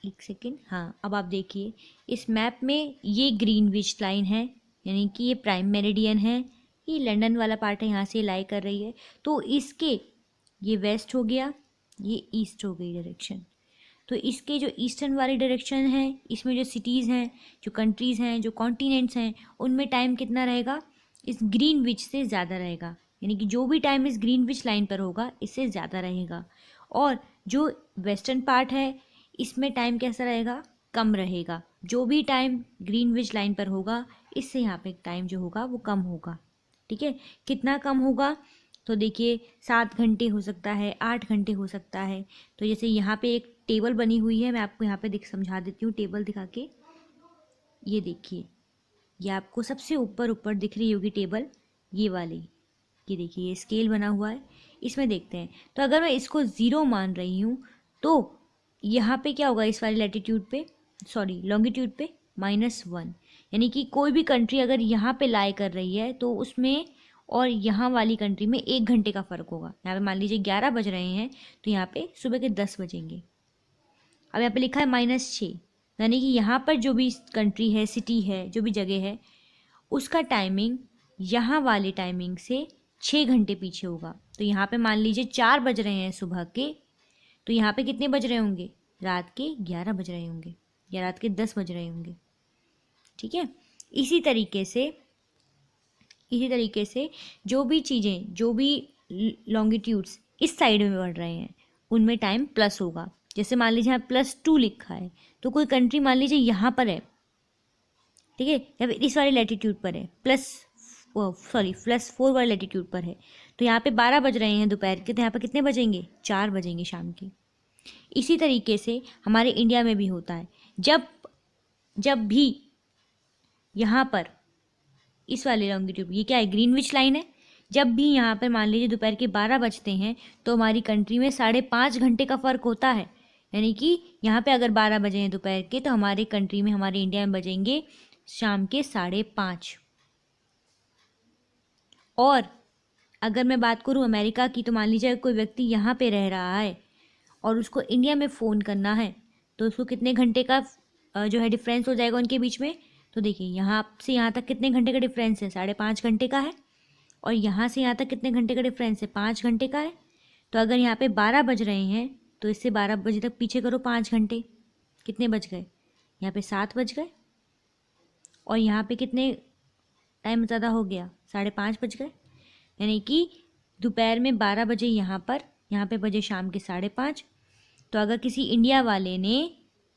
एक सेकेंड, हाँ अब आप देखिए इस मैप में ये ग्रीनविच लाइन है, यानी कि ये प्राइम मेरिडियन है। ये लंदन वाला पार्ट है, यहाँ से लाई कर रही है। तो इसके ये वेस्ट हो गया, ये ईस्ट हो गई डायरेक्शन। तो इसके जो ईस्टर्न वाली डायरेक्शन है, इसमें जो सिटीज़ हैं, जो कंट्रीज़ हैं, जो कॉन्टिनेंट्स हैं, उनमें टाइम कितना रहेगा, इस ग्रीनविच से ज़्यादा रहेगा। यानी कि जो भी टाइम इस ग्रीनविच लाइन पर होगा इससे ज़्यादा रहेगा। और जो वेस्टर्न पार्ट है इसमें टाइम कैसा रहेगा, कम रहेगा। जो भी टाइम ग्रीनविच लाइन पर होगा इससे यहाँ पे टाइम जो होगा वो कम होगा। ठीक है, कितना कम होगा, तो देखिए 7 घंटे हो सकता है, 8 घंटे हो सकता है। तो जैसे यहाँ पे एक टेबल बनी हुई है, मैं आपको यहाँ पे समझा देती हूँ टेबल दिखा के। ये देखिए, ये आपको सबसे ऊपर ऊपर दिख रही होगी टेबल, ये वाली। ये देखिए ये स्केल बना हुआ है, इसमें देखते हैं। तो अगर मैं इसको 0 मान रही हूँ तो यहाँ पे क्या होगा, इस वाले लैटिट्यूड पे, सॉरी लॉन्गिट्यूड पे -1। यानी कि कोई भी कंट्री अगर यहाँ पे लाई कर रही है तो उसमें और यहाँ वाली कंट्री में 1 घंटे का फ़र्क होगा। यहाँ पे मान लीजिए 11 बज रहे हैं तो यहाँ पे सुबह के 10 बजेंगे। अब यहाँ पे लिखा है -6, यानी कि यहाँ पर जो भी कंट्री है, सिटी है, जो भी जगह है, उसका टाइमिंग यहाँ वाले टाइमिंग से 6 घंटे पीछे होगा। तो यहाँ पे मान लीजिए 4 बज रहे हैं सुबह के, तो यहाँ पे कितने बज रहे होंगे, रात के 11 बज रहे होंगे या रात के 10 बज रहे होंगे। ठीक है, इसी तरीके से जो भी चीज़ें, जो भी लॉन्गिट्यूड्स इस साइड में बढ़ रहे हैं उनमें टाइम प्लस होगा। जैसे मान लीजिए यहाँ +2 लिखा है, तो कोई कंट्री मान लीजिए यहाँ पर है, ठीक है, या फिर इस वाले लैटिट्यूड पर है, +4 वाले लैटिट्यूड पर है, तो यहाँ पे 12 बज रहे हैं दोपहर के, तो यहाँ पर कितने बजेंगे, 4 बजेंगे शाम के। इसी तरीके से हमारे इंडिया में भी होता है। जब भी यहाँ पर इस वाले लॉन्गिट्यूड, ये क्या है, ग्रीनविच लाइन है, जब भी यहाँ पर मान लीजिए दोपहर के 12 बजते हैं तो हमारी कंट्री में 5.5 घंटे का फ़र्क होता है। यानी कि यहाँ पे अगर 12 बजे हैं दोपहर के, तो हमारे कंट्री में, हमारे इंडिया में बजेंगे शाम के 5:30। और अगर मैं बात करूँ अमेरिका की, तो मान लीजिए कोई व्यक्ति यहाँ पे रह रहा है और उसको इंडिया में फ़ोन करना है, तो उसको कितने घंटे का जो है डिफरेंस हो जाएगा उनके बीच में। तो देखिए यहाँ से यहाँ तक कितने घंटे का डिफरेंस है, 5.5 घंटे का है। और यहाँ से यहाँ तक कितने घंटे का डिफरेंस है, 5 घंटे का है। तो अगर यहाँ पे 12 बज रहे हैं तो इससे 12 बजे तक पीछे करो 5 घंटे, कितने बज गए, यहाँ पे 7 बज गए। और यहाँ पे कितने टाइम ज़्यादा हो गया, 5:30 बज गए। यानी कि दोपहर में 12 बजे यहाँ पे बजे शाम के 5:30। तो अगर किसी इंडिया वाले ने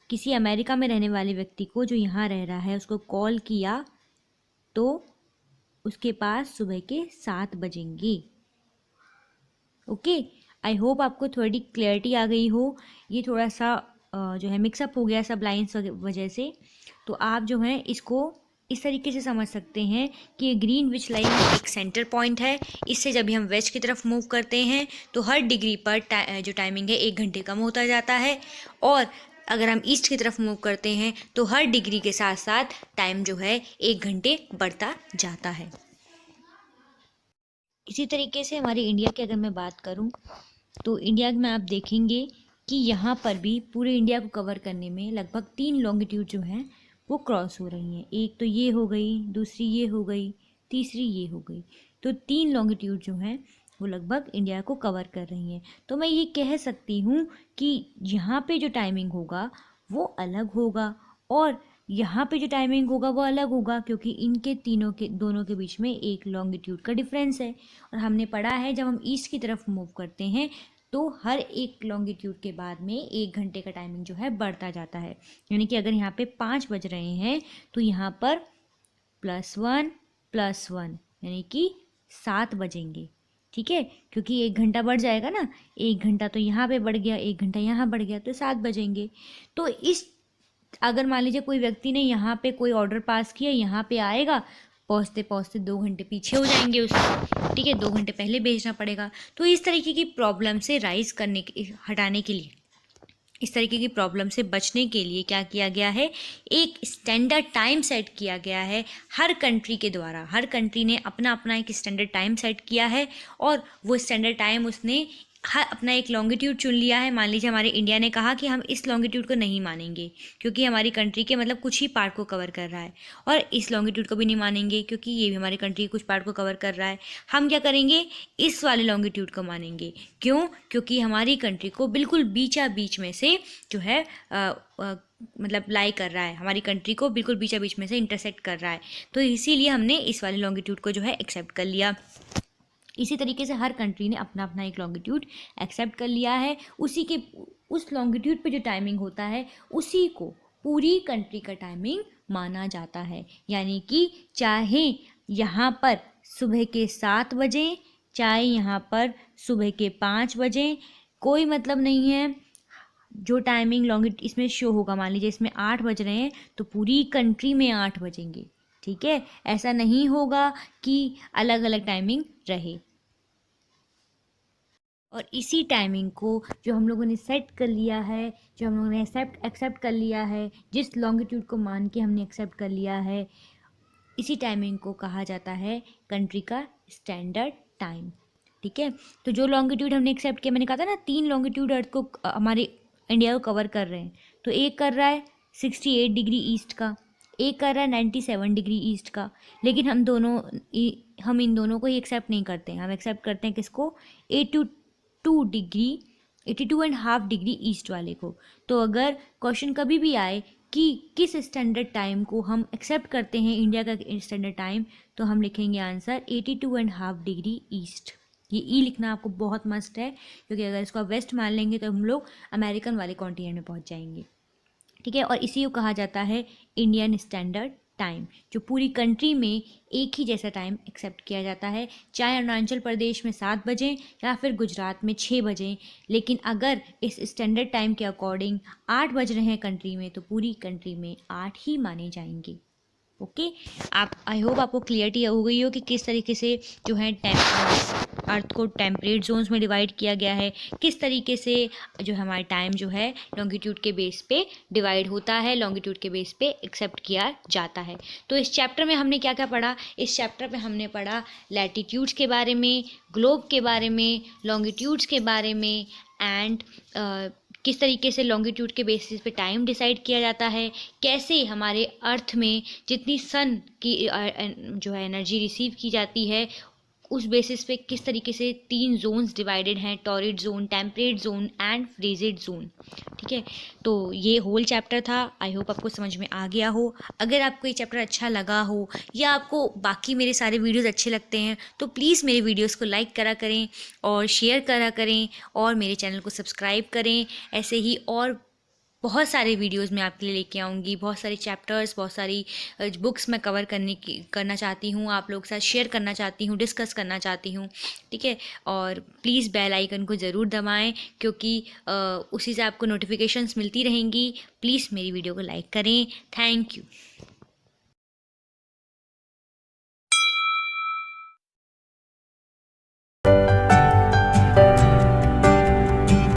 किसी अमेरिका में रहने वाले व्यक्ति को, जो यहाँ रह रहा है, उसको कॉल किया तो उसके पास सुबह के 7 बजेंगे। ओके, आई होप आपको थोड़ी क्लैरिटी आ गई हो। ये थोड़ा सा जो है मिक्सअप हो गया सब लाइन्स वजह से। तो आप जो है इसको इस तरीके से समझ सकते हैं कि ये ग्रीनविच लाइन एक सेंटर पॉइंट है। इससे जब भी हम वेस्ट की तरफ मूव करते हैं तो हर डिग्री पर जो टाइमिंग है 1 घंटे कम होता जाता है। और अगर हम ईस्ट की तरफ मूव करते हैं तो हर डिग्री के साथ साथ टाइम जो है 1 घंटे बढ़ता जाता है। इसी तरीके से हमारे इंडिया की अगर मैं बात करूं तो इंडिया में आप देखेंगे कि यहाँ पर भी पूरे इंडिया को कवर करने में लगभग 3 लॉन्गिट्यूड जो हैं वो क्रॉस हो रही हैं। एक तो ये हो गई, दूसरी ये हो गई, तीसरी ये हो गई। तो 3 लॉन्गिट्यूड जो हैं वो लगभग इंडिया को कवर कर रही हैं। तो मैं ये कह सकती हूँ कि यहाँ पे जो टाइमिंग होगा वो अलग होगा और यहाँ पे जो टाइमिंग होगा वो अलग होगा, क्योंकि इनके दोनों के बीच में एक लॉन्गिट्यूड का डिफरेंस है। और हमने पढ़ा है जब हम ईस्ट की तरफ मूव करते हैं तो हर एक लॉन्गिट्यूड के बाद में 1 घंटे का टाइमिंग जो है बढ़ता जाता है। यानी कि अगर यहाँ पे 5 बज रहे हैं तो यहाँ पर +1 +1 यानी कि 7 बजेंगे। ठीक है, क्योंकि 1 घंटा बढ़ जाएगा ना, 1 घंटा तो यहाँ पे बढ़ गया, 1 घंटा यहाँ बढ़ गया, तो 7 बजेंगे। तो इस अगर मान लीजिए कोई व्यक्ति ने यहाँ पे कोई ऑर्डर पास किया, यहाँ पे आएगा, पहुँचते पहुँचते 2 घंटे पीछे हो जाएंगे उसके। ठीक है, 2 घंटे पहले भेजना पड़ेगा। तो इस तरीके की प्रॉब्लम से राइज करने हटाने के लिए, इस तरीके की प्रॉब्लम से बचने के लिए क्या किया गया है, एक स्टैंडर्ड टाइम सेट किया गया है हर कंट्री के द्वारा। हर कंट्री ने अपना अपना एक स्टैंडर्ड टाइम सेट किया है और वो स्टैंडर्ड टाइम उसने हर अपना एक लॉन्गिट्यूड चुन लिया है। मान लीजिए हमारे इंडिया ने कहा कि हम इस लॉन्गिट्यूड को नहीं मानेंगे क्योंकि हमारी कंट्री के मतलब कुछ ही पार्ट को कवर कर रहा है, और इस लॉन्गिट्यूड को भी नहीं मानेंगे क्योंकि ये भी हमारी कंट्री के कुछ पार्ट को कवर कर रहा है। हम क्या करेंगे, इस वाले लॉन्गिट्यूड को मानेंगे। क्यों? क्योंकि हमारी कंट्री को बिल्कुल बीचा बीच में से जो है मतलब लाई कर रहा है, हमारी कंट्री को बिल्कुल बीचा बीच में से इंटरसेक्ट कर रहा है। तो इसीलिए हमने इस वाले लॉन्गिट्यूड को जो है एक्सेप्ट कर लिया। इसी तरीके से हर कंट्री ने अपना अपना एक लॉन्गिट्यूड एक्सेप्ट कर लिया है। उसी के उस लॉन्गिट्यूड पे जो टाइमिंग होता है उसी को पूरी कंट्री का टाइमिंग माना जाता है। यानी कि चाहे यहाँ पर सुबह के 7 बजे, चाहे यहाँ पर सुबह के 5 बजे, कोई मतलब नहीं है। जो टाइमिंग लॉन्गिट्यूड इसमें शो होगा, मान लीजिए इसमें 8 बज रहे हैं तो पूरी कंट्री में 8 बजेंगे। ठीक है, ऐसा नहीं होगा कि अलग अलग टाइमिंग रहे। और इसी टाइमिंग को जो हम लोगों ने सेट कर लिया है, जो हम लोगों ने एक्सेप्ट कर लिया है, जिस लॉन्गिट्यूड को मान के हमने एक्सेप्ट कर लिया है, इसी टाइमिंग को कहा जाता है कंट्री का स्टैंडर्ड टाइम। ठीक है, तो जो लॉन्गिट्यूड हमने एक्सेप्ट किया, मैंने कहा था ना 3 लॉन्गिट्यूड अर्थ को हमारे इंडिया को कवर कर रहे हैं। तो एक कर रहा है 68 डिग्री ईस्ट का, एक कर रहा है 97 डिग्री ईस्ट का। लेकिन हम इन दोनों को ही एक्सेप्ट नहीं करते हैं। हम एक्सेप्ट करते हैं किसको, 82.5 डिग्री ईस्ट वाले को। तो अगर क्वेश्चन कभी भी आए कि किस स्टैंडर्ड टाइम को हम एक्सेप्ट करते हैं इंडिया का स्टैंडर्ड टाइम, तो हम लिखेंगे आंसर 82.5 डिग्री ईस्ट। ये ई लिखना आपको बहुत मस्ट है, क्योंकि अगर इसको आप वेस्ट मान लेंगे तो हम लोग अमेरिकन वाले कॉन्टिनेंट में पहुंच जाएंगे। ठीक है, और इसी को कहा जाता है इंडियन स्टैंडर्ड टाइम, जो पूरी कंट्री में एक ही जैसा टाइम एक्सेप्ट किया जाता है। चाहे अरुणाचल प्रदेश में 7 बजें या फिर गुजरात में 6 बजें, लेकिन अगर इस स्टैंडर्ड टाइम के अकॉर्डिंग 8 बज रहे हैं कंट्री में, तो पूरी कंट्री में 8 ही माने जाएंगे। ओके, आप आई होप आपको क्लियरिटी हो गई हो कि किस तरीके से जो है अर्थ को टेम्परेट जोन्स में डिवाइड किया गया है, किस तरीके से जो हमारा टाइम जो है लॉन्गिट्यूड के बेस पे डिवाइड होता है, लॉन्गिट्यूड के बेस पे एक्सेप्ट किया जाता है। तो इस चैप्टर में हमने क्या क्या पढ़ा, इस चैप्टर में हमने पढ़ा लैटिट्यूड्स के बारे में, ग्लोब के बारे में, लॉन्गिट्यूड्स के बारे में, एंड किस तरीके से लॉन्गिट्यूड के बेसिस पे टाइम डिसाइड किया जाता है, कैसे हमारे अर्थ में जितनी सन की जो है एनर्जी रिसीव की जाती है उस बेसिस पे किस तरीके से 3 जोन्स डिवाइडेड हैं, torrid zone, temperate zone and frigid zone. ठीक है, तो ये होल चैप्टर था। आई होप आपको समझ में आ गया हो। अगर आपको ये चैप्टर अच्छा लगा हो या आपको बाकी मेरे सारे वीडियोस अच्छे लगते हैं तो प्लीज़ मेरे वीडियोस को लाइक करा करें और शेयर करा करें और मेरे चैनल को सब्सक्राइब करें। ऐसे ही और बहुत सारे वीडियोस मैं आपके लिए लेके आऊँगी, बहुत सारे चैप्टर्स, बहुत सारी बुक्स मैं कवर करना चाहती हूँ, आप लोग के साथ शेयर करना चाहती हूँ, डिस्कस करना चाहती हूँ। ठीक है, और प्लीज़ बेल आइकन को ज़रूर दबाएं, क्योंकि उसी से आपको नोटिफिकेशंस मिलती रहेंगी। प्लीज़ मेरी वीडियो को लाइक करें। Thank you.